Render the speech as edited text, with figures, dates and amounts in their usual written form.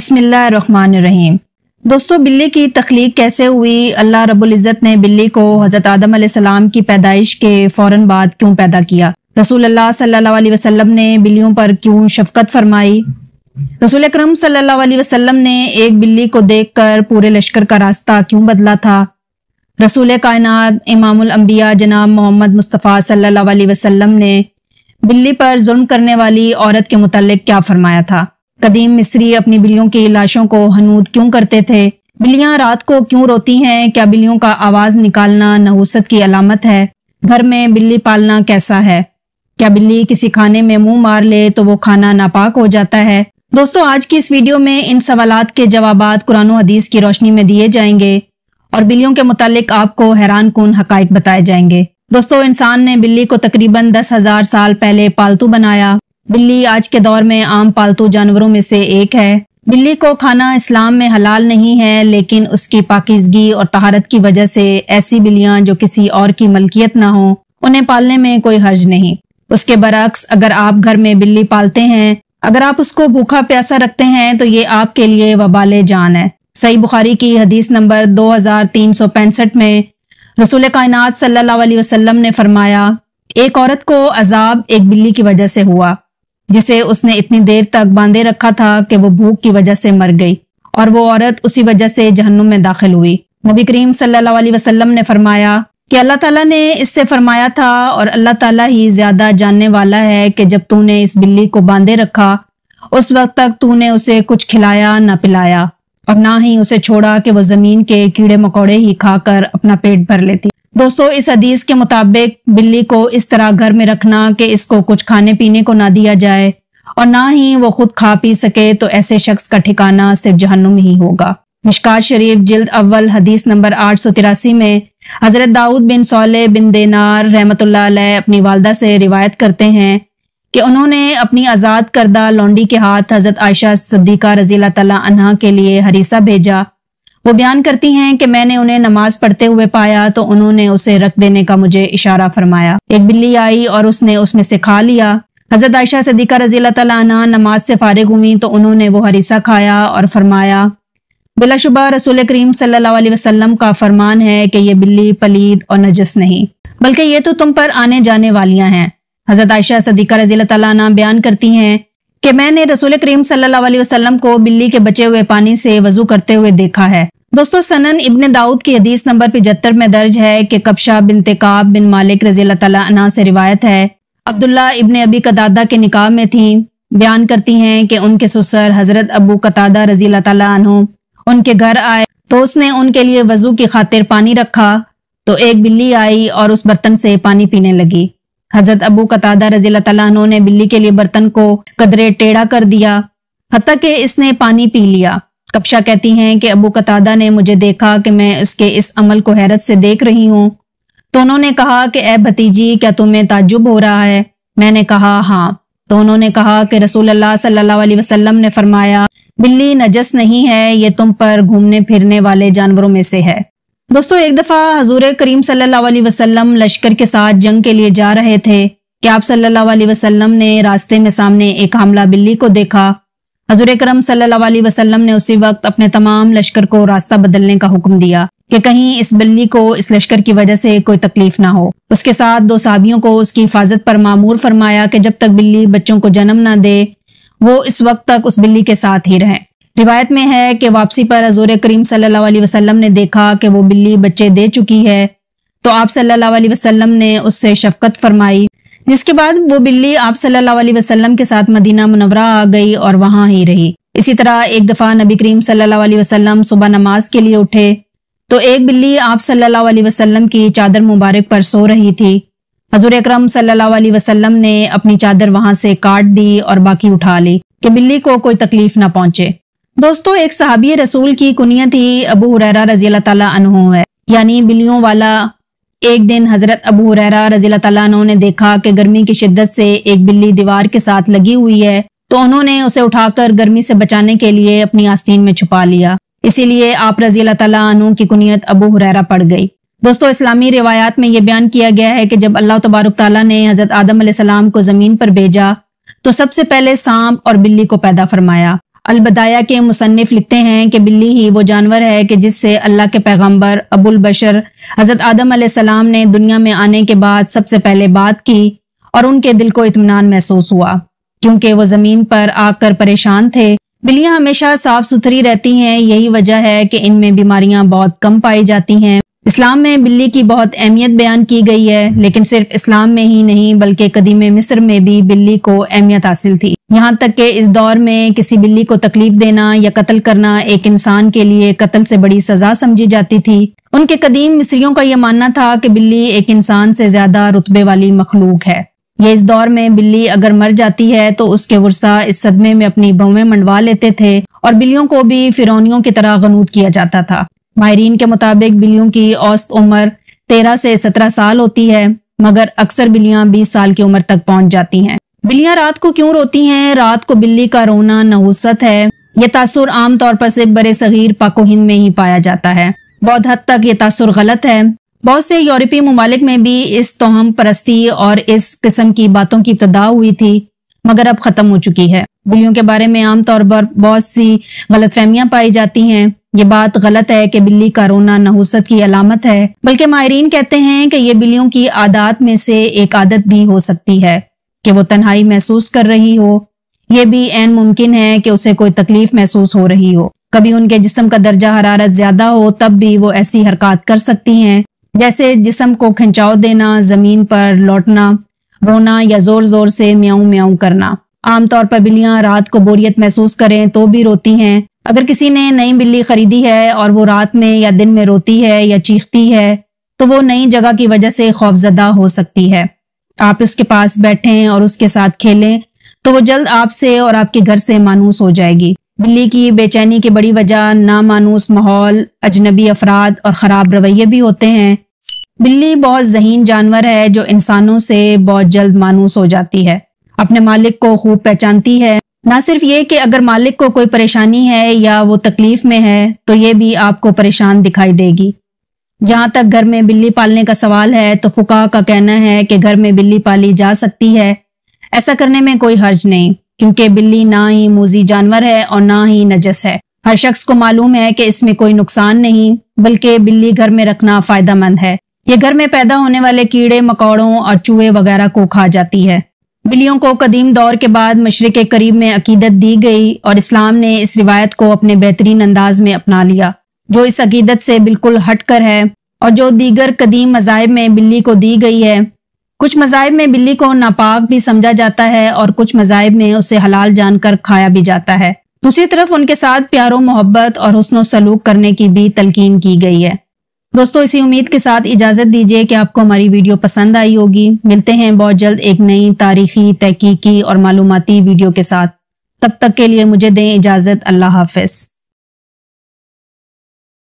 بسم اللہ الرحمن الرحیم۔ دوستو، بلی کی تخلیق کیسے ہوئی؟ اللہ رب العزت نے بلی کو حضرت آدم علیہ السلام کی پیدائش کے فوراً بعد کیوں پیدا کیا؟ رسول اللہ صلی اللہ علیہ وسلم نے بلیوں پر کیوں شفقت فرمائی؟ رسول اکرم صلی اللہ علیہ وسلم نے ایک بلی کو دیکھ کر پورے لشکر کا راستہ کیوں بدلا تھا؟ رسول کائنات امام الانبیاء جناب محمد مصطفیٰ صلی اللہ علیہ وسلم نے بلی پر ظلم کرنے والی عورت کے متعلق کیا فرمایا تھا؟ قدیم مصری اپنی بلیوں کی لاشوں کو حنوط کیوں کرتے تھے؟ بلیاں رات کو کیوں روتی ہیں؟ کیا بلیوں کا آواز نکالنا نحوست کی علامت ہے؟ گھر میں بلی پالنا کیسا ہے؟ کیا بلی کسی کھانے میں منہ مار لے تو وہ کھانا ناپاک ہو جاتا ہے؟ دوستو، آج کی اس ویڈیو میں ان سوالات کے جوابات قرآن و حدیث کی روشنی میں دیے جائیں گے اور بلیوں کے متعلق آپ کو حیران کن حقائق بتائے جائیں گے۔ دوستو، انسان نے بلی کو تقریباً 10,000 سال پہلے پالتو بنایا۔ بلی آج کے دور میں عام پالتو جانوروں میں سے ایک ہے۔ بلی کو کھانا اسلام میں حلال نہیں ہے، لیکن اس کی پاکیزگی اور طہارت کی وجہ سے ایسی بلیاں جو کسی اور کی ملکیت نہ ہوں انہیں پالنے میں کوئی حرج نہیں۔ اس کے برعکس اگر آپ گھر میں بلی پالتے ہیں، اگر آپ اس کو بھوکا پیاسا رکھتے ہیں تو یہ آپ کے لیے وبال جان ہے۔ صحیح بخاری کی حدیث نمبر 2365 میں رسول کائنات صلی اللہ علیہ وسلم نے فرمایا، ایک عورت کو عذاب ایک بلی کی وجہ سے ہوا جسے اس نے اتنی دیر تک باندھے رکھا تھا کہ وہ بھوک کی وجہ سے مر گئی، اور وہ عورت اسی وجہ سے جہنم میں داخل ہوئی۔ نبی کریم صلی اللہ علیہ وسلم نے فرمایا کہ اللہ تعالیٰ نے اس سے فرمایا تھا، اور اللہ تعالیٰ ہی زیادہ جاننے والا ہے کہ جب تو نے اس بلی کو باندھے رکھا اس وقت تک تو نے اسے کچھ کھلایا نہ پلایا، اور نہ ہی اسے چھوڑا کہ وہ زمین کے کیڑے مکوڑے ہی کھا کر اپنا پیٹ بھر لیتی۔ دوستو، اس حدیث کے مطابق بلی کو اس طرح گھر میں رکھنا کہ اس کو کچھ کھانے پینے کو نہ دیا جائے اور نہ ہی وہ خود کھا پی سکے تو ایسے شخص کا ٹھکانہ صرف جہنم ہی ہوگا۔ مشکات شریف جلد اول حدیث نمبر 883 میں حضرت داؤد بن صالح بن دینار رحمۃ اللہ علیہ اپنی والدہ سے روایت کرتے ہیں کہ انہوں نے اپنی آزاد کردہ لونڈی کے ہاتھ حضرت عائشہ صدیقہ رضی اللہ تعالیٰ عنہا کے لیے ہریسہ بھیجا۔ وہ بیان کرتی ہیں کہ میں نے انہیں نماز پڑھتے ہوئے پایا تو انہوں نے اسے رکھ دینے کا مجھے اشارہ فرمایا۔ ایک بلی آئی اور اس نے اس میں سے کھا لیا۔ حضرت عائشہ صدیقہ رضی اللہ تعالیٰ عنہا نماز سے فارغ ہوئی تو انہوں نے وہ ہریسہ کھایا اور فرمایا، بلا شبہ رسول کریم صلی اللہ علیہ وسلم کا فرمان ہے کہ یہ بلی پلید اور نجس نہیں، بلکہ یہ تو تم پر آنے جانے والیاں ہیں۔ حضرت عائشہ صدیقہ رضی اللہ تعالیٰ عنہا بیان کرتی ہیں کہ میں نے رسول کریم صلی اللہ علیہ وسلم کو بلی کے بچے ہوئے پانی سے وضو کرتے ہوئے دیکھا ہے۔ دوستو، سنن ابن داؤد کی حدیث نمبر 75 میں درج ہے کہ کبشہ بنت کعب بن مالک رضی اللہ تعالیٰ عنہ سے روایت ہے، عبداللہ ابن ابی قتادہ کے نکاح میں تھیں۔ بیان کرتی ہیں کہ ان کے سسر حضرت ابو قتادہ رضی اللہ تعالیٰ عنہ ان کے گھر آئے تو اس نے ان کے لیے وضو کی خاطر پانی رکھا تو ایک بلی آئی اور اس برتن سے پانی پینے لگی۔ حضرت ابو قتادہ رضی اللہ تعالیٰ عنہ نے بلی کے لیے برتن کو قدرے ٹیڑھا کر دیا حتیٰ کہ اس نے پانی پی لیا۔ کبشہ کہتی ہیں کہ ابو قتادہ نے مجھے دیکھا کہ میں اس کے اس عمل کو حیرت سے دیکھ رہی ہوں تو انہوں نے کہا کہ اے بھتیجی، کیا تمہیں تعجب ہو رہا ہے؟ میں نے کہا ہاں۔ تو انہوں نے کہا کہ رسول اللہ صلی اللہ علیہ وسلم نے فرمایا، بلی نجس نہیں ہے، یہ تم پر گھومنے پھرنے والے جانوروں میں سے ہے۔ دوستو، ایک دفعہ حضور کریم صلی اللہ علیہ وسلم لشکر کے ساتھ جنگ کے لیے جا رہے تھے کہ آپ صلی اللہ علیہ وسلم نے راستے میں سامنے ایک حاملہ بلی کو دیکھا۔ حضور کرم صلی اللہ علیہ وسلم نے اسی وقت اپنے تمام لشکر کو راستہ بدلنے کا حکم دیا کہ کہیں اس بلی کو اس لشکر کی وجہ سے کوئی تکلیف نہ ہو۔ اس کے ساتھ 2 صحابیوں کو اس کی حفاظت پر مامور فرمایا کہ جب تک بلی بچوں کو جنم نہ دے وہ اس وقت تک اس بلی کے ساتھ ہی رہیں۔ روایت میں ہے کہ واپسی پر حضور کریم صلی اللہ علیہ وسلم نے دیکھا کہ وہ بلی بچے دے چکی ہے تو آپ صلی اللہ علیہ وسلم نے اس سے شفقت فرمائی، جس کے بعد وہ بلی آپ صلی اللہ علیہ وسلم کے ساتھ مدینہ منورہ آ گئی اور وہاں ہی رہی۔ اسی طرح ایک دفعہ نبی کریم صلی اللہ علیہ وسلم صبح نماز کے لیے اٹھے تو ایک بلی آپ صلی اللہ علیہ وسلم کی چادر مبارک پر سو رہی تھی۔ حضور اکرم صلی اللہ علیہ وسلم نے اپنی چادر وہاں سے کاٹ دی اور باقی اٹھا لی کہ بلی کو کوئی تکلیف نہ پہنچے۔ دوستو، ایک صحابی رسول کی کنیت ہی ابو ہریرہ رضی اللہ تعالیٰ عنہ ہے، یعنی بلیوں والا۔ ایک دن حضرت ابو ہریرہ رضی اللہ تعالیٰ عنہ نے دیکھا کہ گرمی کی شدت سے ایک بلی دیوار کے ساتھ لگی ہوئی ہے تو انہوں نے اسے اٹھا کر گرمی سے بچانے کے لیے اپنی آستین میں چھپا لیا، اسی لیے آپ رضی اللہ تعالیٰ عنہ کی کنیت ابو ہریرہ پڑ گئی۔ دوستو، اسلامی روایات میں یہ بیان کیا گیا ہے کہ جب اللہ تبارک تعالیٰ نے حضرت آدم علیہ السلام کو زمین پر بھیجا تو سب سے پہلے سانپ اور بلی کو پیدا فرمایا۔ البدایہ کے مصنف لکھتے ہیں کہ بلی ہی وہ جانور ہے کہ جس سے اللہ کے پیغمبر ابو البشر حضرت آدم علیہ السلام نے دنیا میں آنے کے بعد سب سے پہلے بات کی اور ان کے دل کو اطمینان محسوس ہوا، کیونکہ وہ زمین پر آ کر پریشان تھے۔ بلیاں ہمیشہ صاف ستھری رہتی ہیں، یہی وجہ ہے کہ ان میں بیماریاں بہت کم پائی جاتی ہیں۔ اسلام میں بلی کی بہت اہمیت بیان کی گئی ہے، لیکن صرف اسلام میں ہی نہیں بلکہ قدیم مصر میں بھی بلی کو اہمیت حاصل تھی، یہاں تک کہ اس دور میں کسی بلی کو تکلیف دینا یا قتل کرنا ایک انسان کے لیے قتل سے بڑی سزا سمجھی جاتی تھی۔ ان کے قدیم مصریوں کا یہ ماننا تھا کہ بلی ایک انسان سے زیادہ رتبے والی مخلوق ہے۔ یہ اس دور میں بلی اگر مر جاتی ہے تو اس کے ورثہ اس صدمے میں اپنی بھویں منڈوا لیتے تھے اور بلیوں کو بھی فرعونیوں کی طرح غنود کیا جاتا تھا۔ ماہرین کے مطابق بلیوں کی اوسط عمر 13 سے 17 سال ہوتی ہے، مگر اکثر بلیاں 20 سال کی عمر تک پہنچ جاتی ہیں۔ بلیاں رات کو کیوں روتی ہیں؟ رات کو بلی کا رونا نحوست ہے۔ یہ تاثر عام طور پر صرف برِ صغیر پاک و ہند میں ہی پایا جاتا ہے۔ بہت حد تک یہ تاثر غلط ہے۔ بہت سے یورپی ممالک میں بھی اس توہم پرستی اور اس قسم کی باتوں کی ابتدا ہوئی تھی، مگر اب ختم ہو چکی ہے۔ بلیوں کے بارے میں عام طور پر بہت سی غلط فہمیاں پائی جاتی ہیں۔ یہ بات غلط ہے کہ بلی کا رونا نحوست کی علامت ہے، بلکہ ماہرین کہتے ہیں کہ یہ بلیوں کی عادات میں سے ایک عادت بھی ہو سکتی ہے کہ وہ تنہائی محسوس کر رہی ہو۔ یہ بھی عین ممکن ہے کہ اسے کوئی تکلیف محسوس ہو رہی ہو۔ کبھی ان کے جسم کا درجہ حرارت زیادہ ہو تب بھی وہ ایسی حرکات کر سکتی ہیں، جیسے جسم کو کھنچاؤ دینا، زمین پر لوٹنا، رونا یا زور زور سے میاؤں میاؤں کرنا۔ عام طور پر بلیاں رات کو بوریت محسوس کریں تو بھی روتی ہیں۔ اگر کسی نے نئی بلی خریدی ہے اور وہ رات میں یا دن میں روتی ہے یا چیختی ہے تو وہ نئی جگہ کی وجہ سے خوفزدہ ہو سکتی ہے۔ آپ اس کے پاس بیٹھیں اور اس کے ساتھ کھیلیں تو وہ جلد آپ سے اور آپ کے گھر سے مانوس ہو جائے گی۔ بلی کی بے چینی کی بڑی وجہ نامانوس ماحول، اجنبی افراد اور خراب رویے بھی ہوتے ہیں۔ بلی بہت ذہین جانور ہے جو انسانوں سے بہت جلد مانوس ہو جاتی ہے، اپنے مالک کو خوب پہچانتی ہے۔ نہ صرف یہ کہ اگر مالک کو کوئی پریشانی ہے یا وہ تکلیف میں ہے تو یہ بھی آپ کو پریشان دکھائی دے گی۔ جہاں تک گھر میں بلی پالنے کا سوال ہے تو فقہا کا کہنا ہے کہ گھر میں بلی پالی جا سکتی ہے، ایسا کرنے میں کوئی حرج نہیں، کیونکہ بلی نہ ہی موذی جانور ہے اور نہ ہی نجس ہے۔ ہر شخص کو معلوم ہے کہ اس میں کوئی نقصان نہیں، بلکہ بلی گھر میں رکھنا فائدہ مند ہے۔ یہ گھر میں پیدا ہونے والے کیڑے مکوڑوں اور چوہے وغیرہ کو کھا جاتی ہے۔ بلیوں کو قدیم دور کے بعد مشرق قریب میں عقیدت دی گئی اور اسلام نے اس روایت کو اپنے بہترین انداز میں اپنا لیا، جو اس عقیدت سے بالکل ہٹ کر ہے اور جو دیگر قدیم مذاہب میں بلی کو دی گئی ہے۔ کچھ مذاہب میں بلی کو ناپاک بھی سمجھا جاتا ہے اور کچھ مذاہب میں اسے حلال جان کر کھایا بھی جاتا ہے۔ دوسری طرف ان کے ساتھ پیار و محبت اور حسن و سلوک کرنے کی بھی تلقین کی گئی ہے۔ دوستو، اسی امید کے ساتھ اجازت دیجیے کہ آپ کو ہماری ویڈیو پسند آئی ہوگی۔ ملتے ہیں بہت جلد ایک نئی تاریخی، تحقیقی اور معلوماتی ویڈیو کے ساتھ۔ تب تک کے لیے مجھے دیں اجازت۔ اللہ حافظ۔